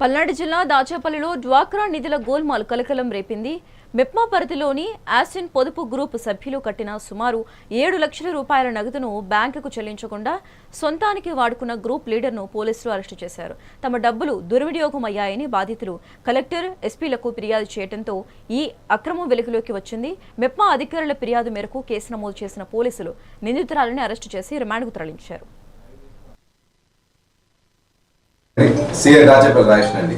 పల్నాడు జిల్లా దాచేపల్లిలో డ్వాక్రా నిధుల గోల్మాల్ కలకలం రేపింది. మెప్మా పరిధిలోని ఆసిన్ పొదుపు గ్రూప్ సభ్యులు కట్టిన సుమారు 7 లక్షల రూపాయల నగదును బ్యాంకుకు చెల్లించకుండా సొంతానికి వాడుకున్న గ్రూప్ లీడర్ను పోలీసులు అరెస్టు చేశారు. తమ డబ్బులు దుర్వినియోగం అయ్యాయని బాధితులు కలెక్టర్, ఎస్పీలకు ఫిర్యాదు చేయడంతో ఈ అక్రమం వెలుగులోకి వచ్చింది. మెప్మా అధికారుల ఫిర్యాదు మేరకు కేసు నమోదు చేసిన పోలీసులు నిందితురాలని అరెస్టు చేసి రిమాండ్కు తరలించారు. సిఐ దాచేపల్లి రాజేష్ అండి.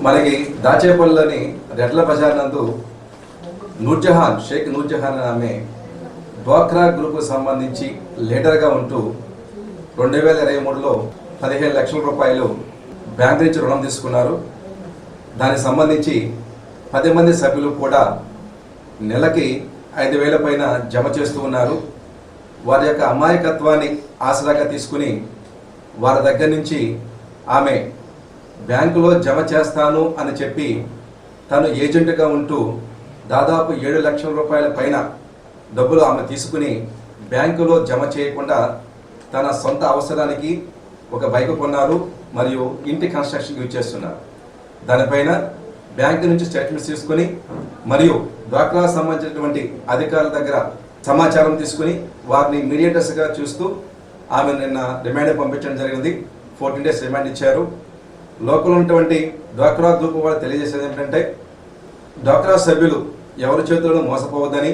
మనకి దాచేపల్లిలోని రెడ్ల బజార్ నందు షేక్ నూర్జహాన్ ఆమె డ్వాక్రా గ్రూప్ సంబంధించి లీడర్గా ఉంటూ 2023లో 15 లక్షల రూపాయలు బ్యాంక్ నుంచి రుణం తీసుకున్నారు. దానికి సంబంధించి 10 మంది సభ్యులు కూడా నెలకి 5,000 పైన జమ చేస్తూ ఉన్నారు. వారి యొక్క అమాయకత్వాన్ని ఆసరాగా తీసుకుని వారి దగ్గర నుంచి ఆమె బ్యాంకులో జమ చేస్తాను అని చెప్పి తను ఏజెంట్గా ఉంటూ దాదాపు 7 లక్షల రూపాయల పైన డబ్బులు ఆమె తీసుకుని బ్యాంకులో జమ చేయకుండా తన సొంత అవసరానికి ఒక బైక్ కొన్నారు మరియు ఇంటి కన్స్ట్రక్షన్కి యూజ్ చేస్తున్నారు. దానిపైన బ్యాంకు నుంచి స్టేట్మెంట్స్ తీసుకుని మరియు డ్వాక్రా సంబంధించినటువంటి అధికారుల దగ్గర సమాచారం తీసుకుని వారిని మీడియేటర్స్గా చూస్తూ ఆమె నిన్న రిమాండ్ పంపించడం జరిగింది. 14 డేస్ రిమాండ్ ఇచ్చారు. లోకల్ ఉన్నటువంటి డ్వాక్రా గ్రూప్ వాళ్ళు తెలియజేసేది ఏంటంటే డ్వాక్రా సభ్యులు ఎవరి చేతుల్లో మోసపోవద్దని,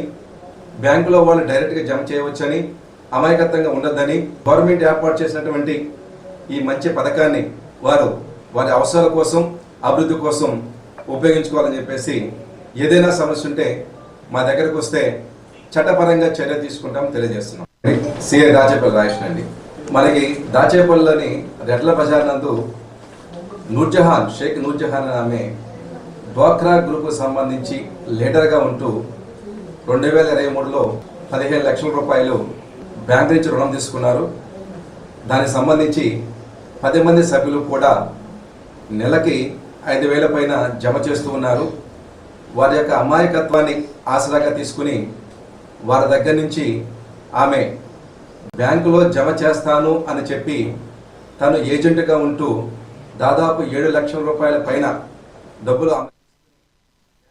బ్యాంకులో వాళ్ళు డైరెక్ట్గా జమ చేయవచ్చని, అమాయకత్వంగా ఉండొద్దని, గవర్నమెంట్ ఏర్పాటు చేసినటువంటి ఈ మంచి పథకాన్ని వారు వారి అవసరాల కోసం, అభివృద్ధి కోసం ఉపయోగించుకోవాలని చెప్పేసి ఏదైనా సమస్య ఉంటే మా దగ్గరకు వస్తే చట్టపరంగా చర్య తీసుకుంటామని తెలియజేస్తున్నాం. సిఐ దాచేపల్లి రాజేష్ అండి. మనకి దాచేపల్లిలోని రెడ్ల బజార్ నందు షేక్ నూర్జహాన్ ఆమె డ్వాక్రా గ్రూప్ సంబంధించి లీడర్గా ఉంటూ 2023లో 15 లక్షల రూపాయలు బ్యాంక్ నుంచి రుణం తీసుకున్నారు. దానికి సంబంధించి 10 మంది సభ్యులు కూడా నెలకి 5,000 పైన జమ చేస్తూ ఉన్నారు. వారి యొక్క అమాయకత్వాన్ని ఆసరాగా తీసుకుని వారి దగ్గర నుంచి ఆమె బ్యాంకులో జమ చేస్తాను అని చెప్పి తను ఏజెంట్గా ఉంటూ దాదాపు 7 లక్షల రూపాయల పైన డబ్బులు